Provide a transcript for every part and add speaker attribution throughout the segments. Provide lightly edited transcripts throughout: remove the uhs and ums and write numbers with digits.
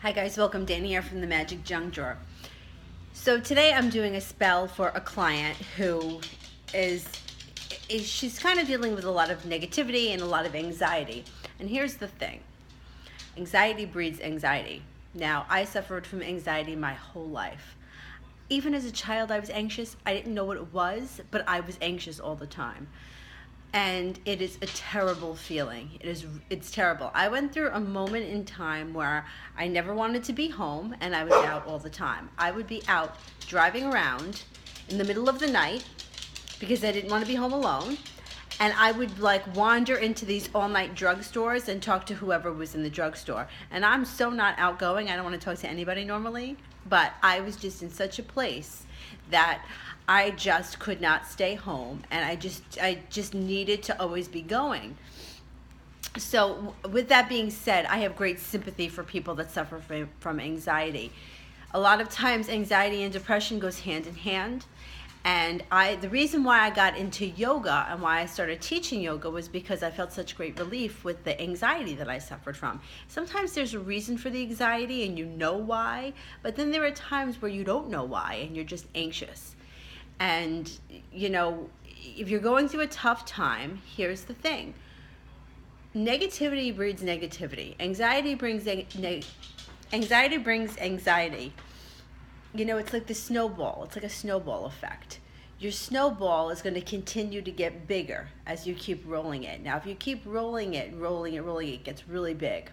Speaker 1: Hi guys, welcome. Danny here from the Magic Junk Drawer. So today I'm doing a spell for a client who she's kind of dealing with a lot of negativity and a lot of anxiety. And here's the thing. Anxiety breeds anxiety. Now, I suffered from anxiety my whole life. Even as a child, I was anxious. I didn't know what it was, but I was anxious all the time. And it is a terrible feeling. It's terrible. I went through a moment in time where I never wanted to be home and I was out all the time. I would be out driving around in the middle of the night because I didn't want to be home alone. And I would wander into these all-night drugstores and talk to whoever was in the drugstore. And I'm so not outgoing. I don't want to talk to anybody normally. But I was just in such a place that I just could not stay home, and I just needed to always be going. So with that being said, I have great sympathy for people that suffer from anxiety. A lot of times anxiety and depression goes hand in hand. And the reason why I got into yoga and why I started teaching yoga was because I felt such great relief with the anxiety that I suffered from. Sometimes there's a reason for the anxiety and you know why, but then there are times where you don't know why and you're just anxious. And, if you're going through a tough time, here's the thing. Negativity breeds negativity. Anxiety brings anxiety. It's like the snowball. It's like a snowball effect. Your snowball is going to continue to get bigger as you keep rolling it. Now, if you keep rolling it, it gets really big.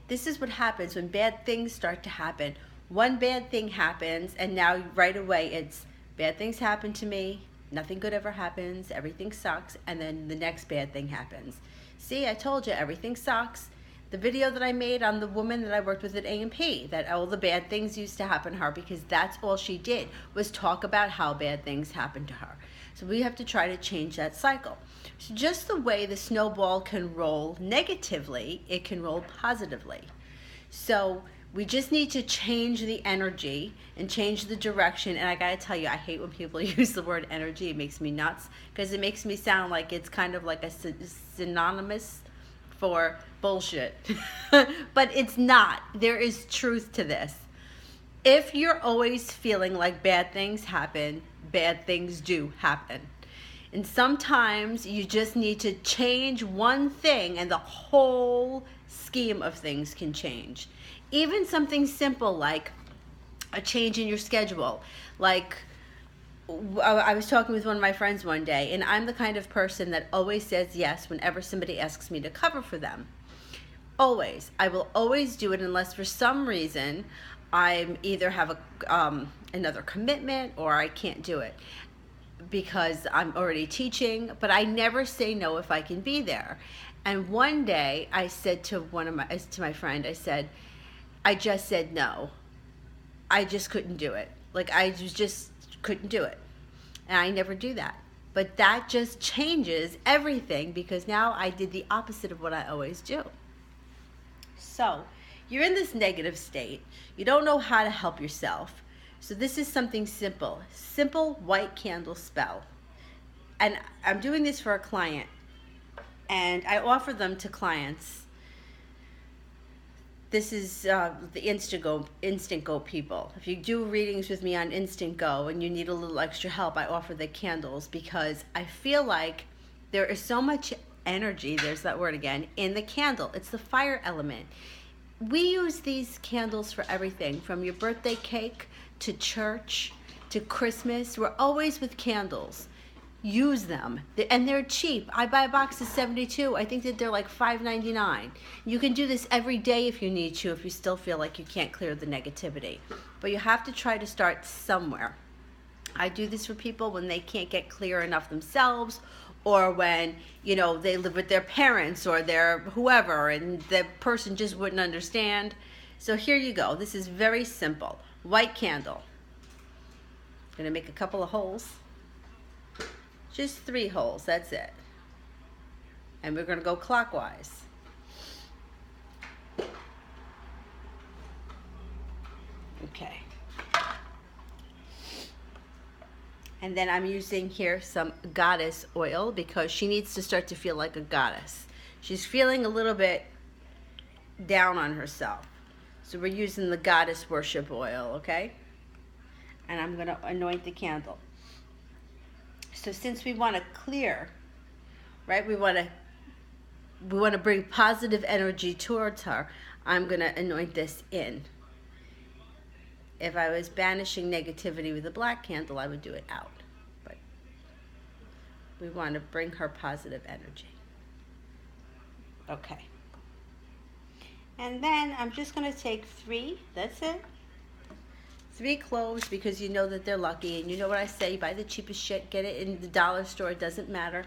Speaker 1: This is what happens when bad things start to happen. One bad thing happens, and now right away it's bad things happen to me, nothing good ever happens, everything sucks, and then the next bad thing happens. See, I told you, everything sucks. The video that I made on the woman that I worked with at A&P, that all the bad things used to happen to her because that's all she did was talk about how bad things happened to her. So we have to try to change that cycle. So just the way the snowball can roll negatively, it can roll positively. So we just need to change the energy and change the direction. And I gotta tell you, I hate when people use the word energy. It makes me nuts because it makes me sound like it's kind of like a synonymous for bullshit. But it's not. There is truth to this. If you're always feeling like bad things happen, bad things do happen. And sometimes you just need to change one thing and the whole scheme of things can change. Even something simple like a change in your schedule. Like, I was talking with one of my friends one day, and I'm the kind of person that always says yes whenever somebody asks me to cover for them. Always. I will always do it unless for some reason I either have another commitment or I can't do it because I'm already teaching, but I never say no if I can be there. And one day I said to my friend, I said, I just said no. I just couldn't do it. I just couldn't do it. And I never do that. But that just changes everything because now I did the opposite of what I always do. So you're in this negative state. You don't know how to help yourself. So this is something simple. Simple white candle spell. And I'm doing this for a client. And I offer them to clients. This is the Instant Go people. If you do readings with me on Instant Go and you need a little extra help, I offer the candles because I feel like there is so much energy, there's that word again, in the candle. It's the fire element. We use these candles for everything, from your birthday cake to church to Christmas. We're always with candles. Use them, and they're cheap. I buy a box of 72. I think that they're like $5.99. You can do this every day if you need to, if you still feel like you can't clear the negativity. But you have to try to start somewhere. I do this for people when they can't get clear enough themselves, or when they live with their parents or their whoever and the person just wouldn't understand. So here you go. This is very simple. White candle. I'm gonna make a couple of holes. Just 3 holes, that's it. And we're going to go clockwise. Okay. And then I'm using here some goddess oil because she needs to start to feel like a goddess. She's feeling a little bit down on herself. So we're using the goddess worship oil, okay? And I'm going to anoint the candle. So since we want to clear, right, we want to bring positive energy towards her, I'm going to anoint this in. If I was banishing negativity with a black candle, I would do it out. But we want to bring her positive energy. Okay. And then I'm just going to take 3, that's it. 3 cloves, because you know that they're lucky. And you know what I say, buy the cheapest shit, get it in the dollar store, it doesn't matter.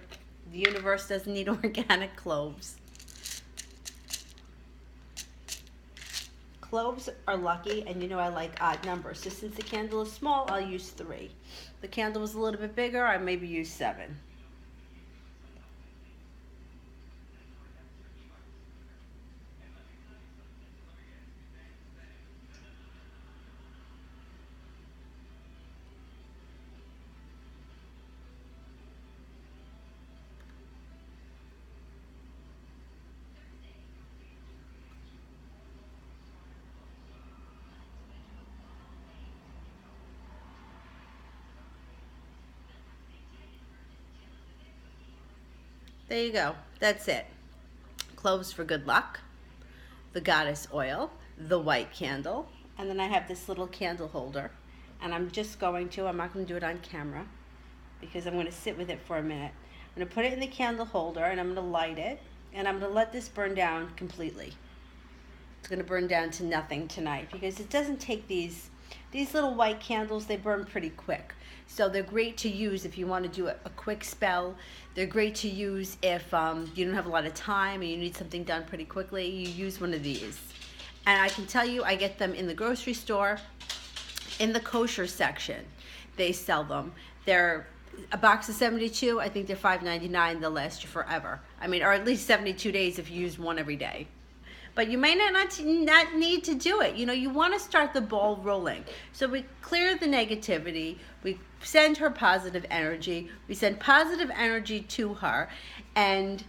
Speaker 1: The universe doesn't need organic cloves. Cloves are lucky, and you know I like odd numbers. So since the candle is small, I'll use 3. The candle was a little bit bigger, I maybe use 7. There you go. That's it. Cloves for good luck, the goddess oil, the white candle, and then I have this little candle holder. And I'm not going to do it on camera because I'm going to sit with it for a minute. I'm going to put it in the candle holder and I'm going to light it. And I'm going to let this burn down completely. It's going to burn down to nothing tonight because it doesn't take these little white candles, they burn pretty quick. So they're great to use if you want to do a quick spell. They're great to use if you don't have a lot of time and you need something done pretty quickly. You use one of these. And I can tell you, I get them in the grocery store, in the kosher section. They sell them. They're a box of 72. I think they're $5.99. They'll last you forever. I mean, or at least 72 days if you use one every day. But you may not need to do it. You know, you want to start the ball rolling. So we clear the negativity. We send her positive energy. We send positive energy to her. And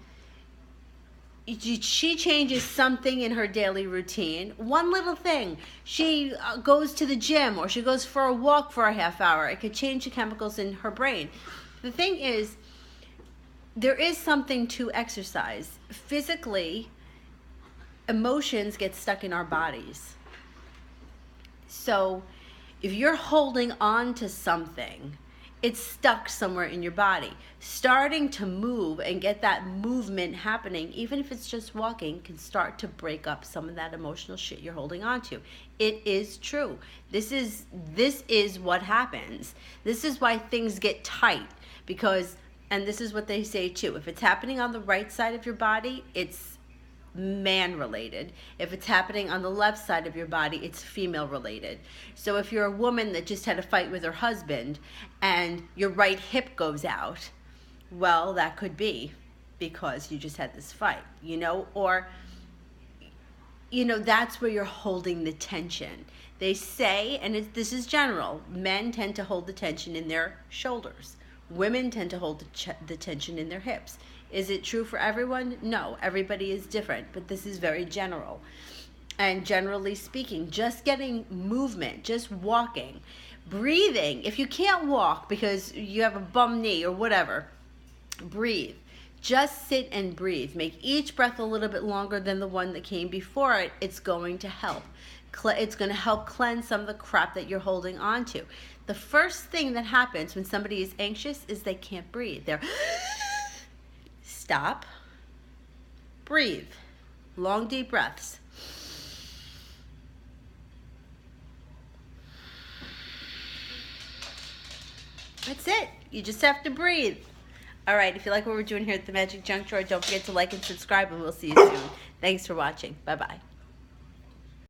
Speaker 1: she changes something in her daily routine. One little thing. She goes to the gym or she goes for a walk for a half hour. It could change the chemicals in her brain. The thing is, there is something to exercise. Physically, emotions get stuck in our bodies. So if you're holding on to something, it's stuck somewhere in your body. Starting to move and get that movement happening, even if it's just walking, can start to break up some of that emotional shit you're holding on to. It is true. This is what happens. This is why things get tight, because, and this is what they say too, if it's happening on the right side of your body, it's man related. If it's happening on the left side of your body, it's female related. So if you're a woman that just had a fight with her husband and your right hip goes out, well, that could be because you just had this fight, you know, or, you know, that's where you're holding the tension. They say, and this is general, men tend to hold the tension in their shoulders. Women tend to hold the tension in their hips. Is it true for everyone? No, everybody is different, but this is very general. And generally speaking, just getting movement, just walking, breathing. If you can't walk because you have a bum knee or whatever, breathe. Just sit and breathe. Make each breath a little bit longer than the one that came before it. It's going to help. It's going to help cleanse some of the crap that you're holding on to. The first thing that happens when somebody is anxious is they can't breathe. They're stop, breathe, long deep breaths. That's it. You just have to breathe. All right, if you like what we're doing here at the Magic Junk Drawer, don't forget to like and subscribe, and we'll see you soon. Thanks for watching. Bye-bye.